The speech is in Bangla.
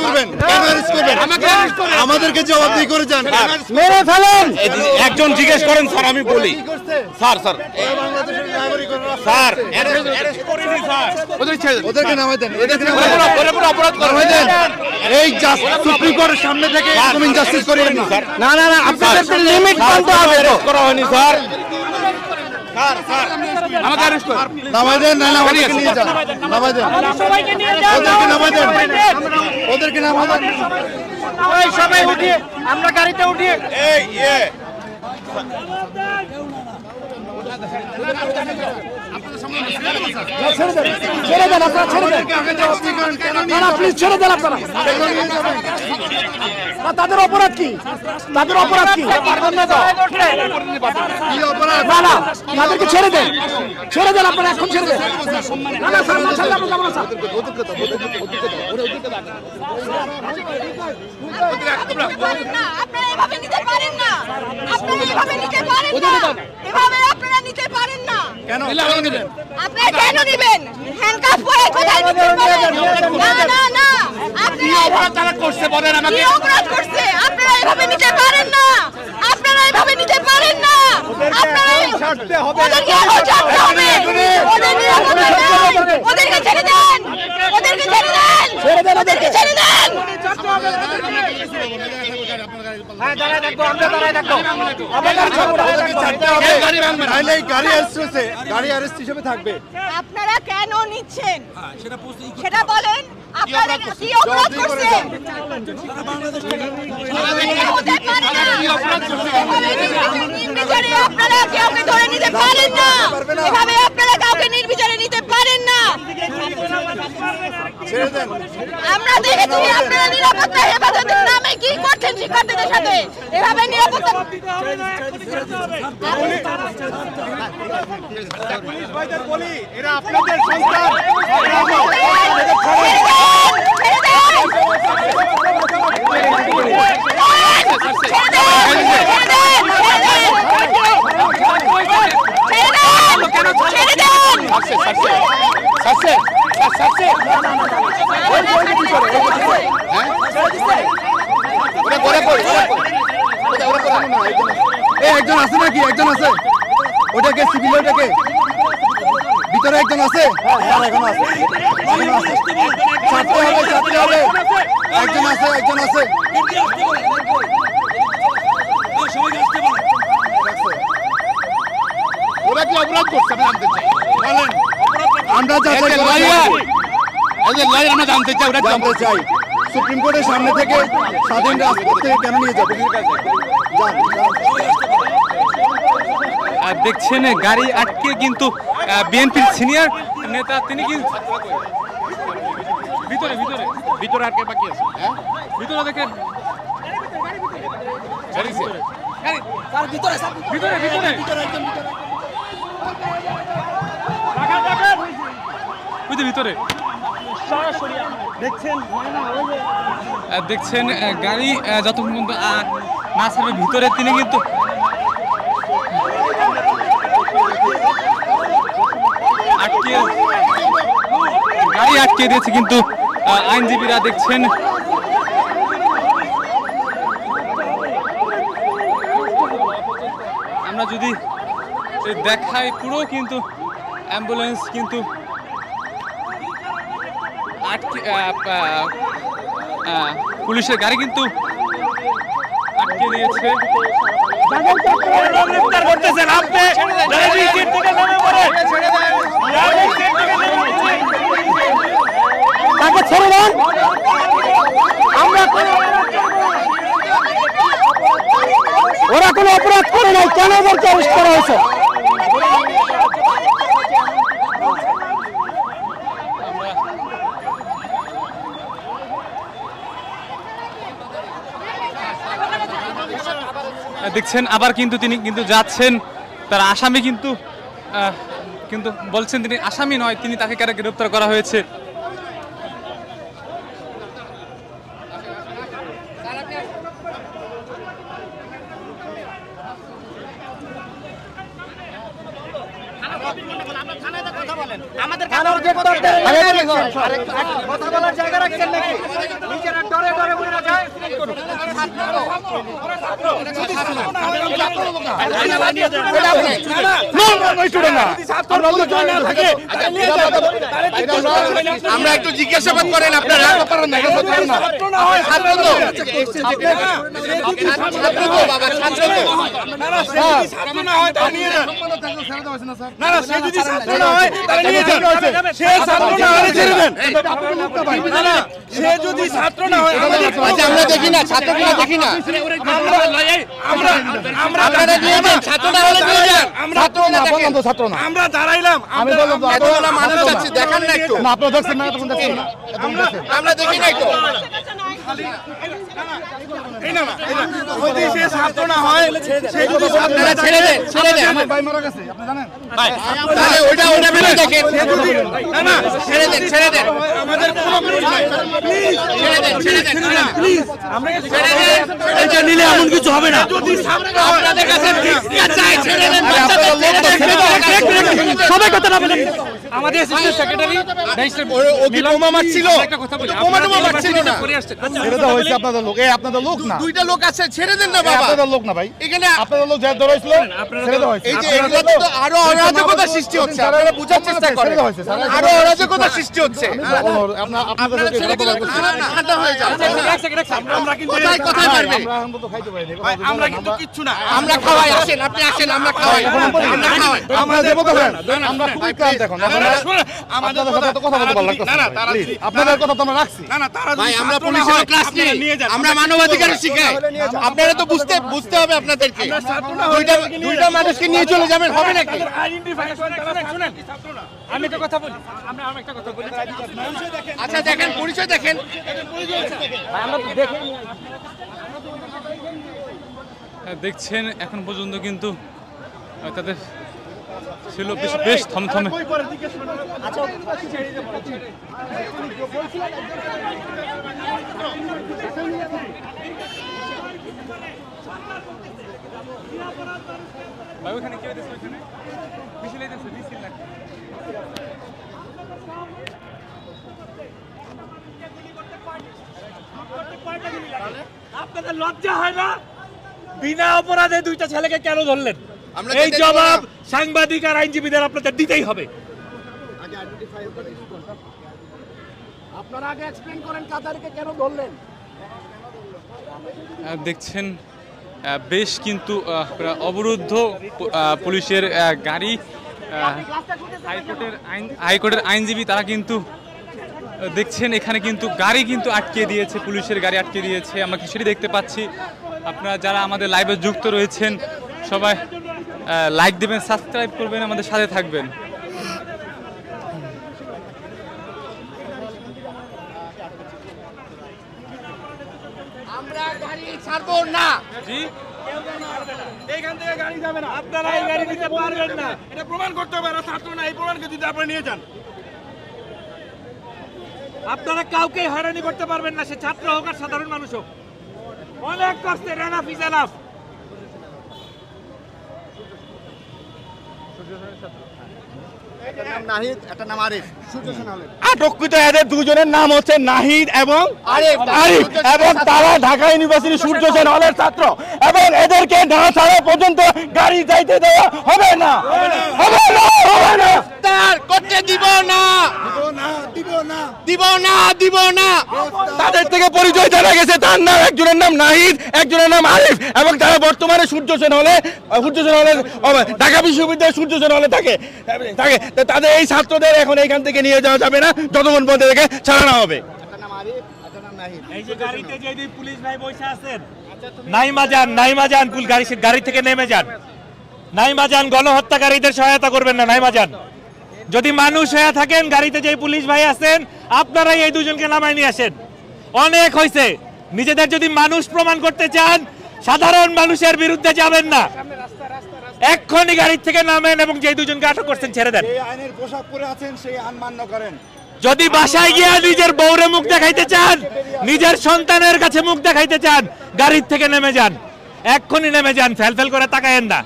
করবেন? কেন অ্যারেস্ট করবেন? আমাদেরকে জবাবদিহি করে যান। মেরে ফেলেন। একজন জিজ্ঞেস করেন স্যার, আমি বলি স্যার স্যার অ্যারেস্ট করিনি স্যার, ওদেরকে নামাই দেন, অপরাধ নামাই দেন। এই সুপ্রিম কোর্টের সামনে থেকে এরকম ইনজাস্টিস করিয়েন না স্যার। না না না, আপনাদের লিমিট মানতে হবে তো। করা হয়নি স্যার। স্যার স্যার আমাকে অ্যারেস্ট করুন, নামাই দেন, না না ওদেরকে নিয়ে যান, নামাই দেন, সবাইকে নিয়ে যাও, ওদেরকে নামাই দেন, ওদেরকে নামাই দেন। ওই সবাই উঠিয়ে আমরা গাড়িতে উঠিয়ে এই ছেড়ে দেন, আপনারা ছেড়ে দেন। না না প্লিজ ছেড়ে দেন আপনারা। তাদের অপরাধ কি? তাদের অপরাধ কি? পারবেন না তো? না না তাদেরকে ছেড়ে দেন, ছেড়ে দেন আপনারা, এখন ছেড়ে দেন। না না স্যার, না ছাড়লে আমরা যাবো না স্যার। আপনারা এভাবে নিতে পারেন না, আপনারা এভাবে নিতে পারেন না, এভাবে আপনারা নিতে পারেন না। কেন নেবেন? আপনারা কেন নেবেন? হ্যান্ডকাফ পরে কোথায় নিতে পারেন? না না না, আপনারা অপরাধ তারা করছে বলেন আমাকে। কি অপরাধ করছে? আপনারা এভাবে নিতে পারেন না, আপনারা এভাবে নিতে পারেন না, আপনারা ছাড়তে হবে, ওদেরকে এখন ছাড়তে হবে, ওদের নিরাপত্তা দেন, ওদেরকে ছেড়ে দেন, ওদেরকে ছেড়ে দেন, ওদেরকে ছেড়ে দেন। হ্যাঁ দাঁড়ায় থাকবো, আমরা দাঁড়ায় থাকবো। নাইলে গাড়ি অ্যারেস্ট হয়েছে, গাড়ি অ্যারেস্ট হিসেবে থাকবে। আপনারা কেন নিচ্ছেন সেটা বলেন। আপনারা কি অপরাধ করছেন? নির্বিচারে আপনারা কাউকে ধরে নিতে পারেন না, এভাবে আপনারা কাউকে নির্বিচারে নিতে পারেন না। আমরা দেখেছি আপনারা নিরাপত্তা হেফাজতের নামে কি করছেন শিক্ষার্থীদের সাথে, এভাবে নিরাপত্তা এরা আপনাদের সন্তান। একজন আছে নাকি? একজন আছে? ওটাকে সিভিল, ওটাকে ভিতরে একজন আছে? এখন আছে, ছাড়তে হবে, ছাড়তে হবে। একজন আছে, একজন আছে। ওরা কি অপরাধ করছে আমি জানতে চাই, বলেন। আমরা আমরা জানতে চাই, ওরা জানতে চাই সুপ্রিম কোর্টের সামনে থেকে স্বাধীন রাজপথ থেকে কেন নিয়ে যাবে? দেখছেন গাড়ি আটকে কিন্তু বিএনপির সিনিয়র নেতা তিনি কিন্তু ভিতরে ভিতরে ভিতরে আর কে বাকি আছে? হ্যাঁ ভিতরে দেখেন ভিতরে ভিতরে ভিতরে দেখছেন গাড়ি যতক্ষণ পর্যন্ত না ছাড়বে ভিতরে তিনি কিন্তু গাড়ি আটকে দিয়েছে কিন্তু আইনজীবীরা দেখছেন আমরা যদি দেখাই পুরো কিন্তু অ্যাম্বুলেন্স কিন্তু আটকে পুলিশের গাড়ি কিন্তু আটকে দিয়েছে তাকে ছেড়ে দেন। আমরা ওরা কোনো অপরাধ করে নাই, কেন ওদেরকে অ্যারেস্ট করা হয়েছে? দেখছেন আবার কিন্তু তিনি কিন্তু যাচ্ছেন, তার আসামি কিন্তু কিন্তু বলছেন তিনি আসামি নয়, তিনি তাকে কেন গ্রেফতার করা হয়েছে। আমরা থানায় কথা বল। আমাদের কথা বলার জায়গা রাখছেন নাকি? নিজেরা ডরে ডরে বলে যায়। আমরা একটু জিজ্ঞাসাবাদ করেন আপনারা আমরা দেখি না ছাত্রগুলো দেখি না আমরা দাঁড়াইলাম মানুষ আছে দেখান না একটু আপনারা দেখছেন না আমরা দেখি না একটু ছাত্র না হয় সে যদি ছেড়ে দেন আমার ভাই মারা গেছে আপনি জানেন তাহলে ওটা বেরো দেখেন না না ছেড়ে দেন আমাদের কোনো ছেড়ে দেন প্লিজ আমরা এটা নিলে এমন কিছু হবে না যদি ছাত্র আপনাদের কাছে ভিক্ষা চাই ছেড়ে দেন সবাই কথা না বলেন। আমাদের অ্যাসিস্ট্যান্ট সেক্রেটারি বোমা মারছিল একটা কথা বলি, বোমা মারছিল না পরে আসছে। ছেড়ে দেওয়া হয়েছে আপনাদের লোক এই আপনাদের লোক না দুইটা লোক আছে ছেড়ে দেন না বাবা আপনাদের লোক না ভাই এখানে আপনাদের লোক যা ধরেছিল ছেড়ে দেওয়া হয়েছে এই যে এগুলো তো আরো অরাজকতা সৃষ্টি হচ্ছে আপনারা বোঝার চেষ্টা করেন আরো অরাজকতা সৃষ্টি হচ্ছে আপনাদের ঠান্ডা হয়ে যান আমরা কিন্তু কোথায় পারবে আমরা কিন্তু কিচ্ছু না আমরা খাওয়াই আসেন আপনি আসেন আমরা খাওয়াই আমরা খাওয়াই আমরা দেবো কখন আমরা খুবই ক্লান্ত এখন আমাদের আপনাদের সাথে তো কথা বলতে ভালো লাগতেছে না তারা আপনাদের কথা তো আমরা রাখছি না তারা ভাই আমরা পুলিশের ক্লাস নিই আমরা মানবাধিকার শিখাই আপনারা তো বুঝতে হবে আপনাদেরকে দুইটা মানুষকে নিয়ে চলে যাবেন হবে নাকি আমি একটা কথা বলি, আমরা একটা কথা বলি। আচ্ছা দেখেন পরিচয় দেখেন দেখছেন এখন পর্যন্ত কিন্তু তাদের ছিল বেশ থমথমে। ভাই ওখানে কি হইতেছে ওখানে মিছিল হইতেছে মিছিল না আপনাদের লজ্জা হয় না? বিনা অপরাধে দুইটা ছেলেকে কেন ধরলেন? আমরা এই জবাব সাংবাদিক আর আইনজীবীদের আপনাদের দিতেই হবে। আপনারা আগে এক্সপ্লেইন করেন কাতারকে কেন ধরলেন? দেখছেন বেশ কিন্তু অবরুদ্ধ পুলিশের গাড়ি। হাইকোর্টের আইনজীবী তারা কিন্তু দেখছেন এখানে কিন্তু গাড়ি কিন্তু আটকে দিয়েছে, পুলিশের গাড়ি আটকে দিয়েছে। আমরা সেটি দেখতে পাচ্ছি। আপনারা যারা আমাদের লাইভে যুক্ত রয়েছেন সবাই লাইক দেবেন, সাবস্ক্রাইব করবেন, আমাদের সাথে থাকবেন। আমরা গাড়ি ছাড়বো না জি এইখান থেকে গাড়ি যাবে না আপনারা এই গাড়ি নিতে পারবেন না এটা প্রমাণ করতে হবে আর ছাত্র না এই প্রমাণকে যদি আপনারা নিয়ে যান আপনারা কাউকে হয়রানি করতে পারবেন না, সে ছাত্র হোক আর সাধারণ মানুষ হোক। অনেক কষ্টে এনাফ ইজ এনাফ। আটককৃত এদের দুজনের নাম হচ্ছে নাহিদ এবং আরিফ এবং তারা ঢাকা ইউনিভার্সিটি সূর্য সেন হলের ছাত্র এবং এদেরকে না ছাড়া পর্যন্ত গাড়ি যাইতে দেওয়া হবে না তার করতে দিব না তাদের থেকে পরিচয় জানা গেছে তার নাম একজনের নাম নাহিদ একজনের নাম আরিফ এবং তারা বর্তমানে সূর্য সেন হলে ঢাকা বিশ্ববিদ্যালয়ের সূর্য সেন হলে থাকে। তো তাদের এই ছাত্রদের এখন এইখান থেকে নিয়ে যাওয়া যাবে না যতক্ষণ পর্যন্ত থেকে ছাড়ানো হবে। এই যে গাড়িতে যে দুই পুলিশ ভাই বসে আছেন, নাইমা যান গাড়ি থেকে নেমে যান। নাইমা যান, গণহত্যাকারীদের সহায়তা করবেন না। নাইমা যান, যদি মানুষ হয়ে থাকেন গাড়িতে যে পুলিশ ভাই আছেন আপনারাই এই দুজনকে নামায় নিয়ে আসেন। অনেক হয়েছে। নিজেদের যদি মানুষ প্রমাণ করতে চান সাধারণ মানুষের বিরুদ্ধে যাবেন না। এক্ষুনি গাড়ি থেকে নামেন এবং যে দুজনকে আটক করছেন ছেড়ে দেন। আইনের পোশাক পরে আছেন সেই আইন মান্য করেন। যদি বাসায় গিয়া নিজের বউরে মুখ দেখাইতে চান, নিজের সন্তানের কাছে মুখ দেখাইতে চান, গাড়ির থেকে নেমে যান, এক্ষুনি নেমে যান, ফেল করে তাকায়েন না।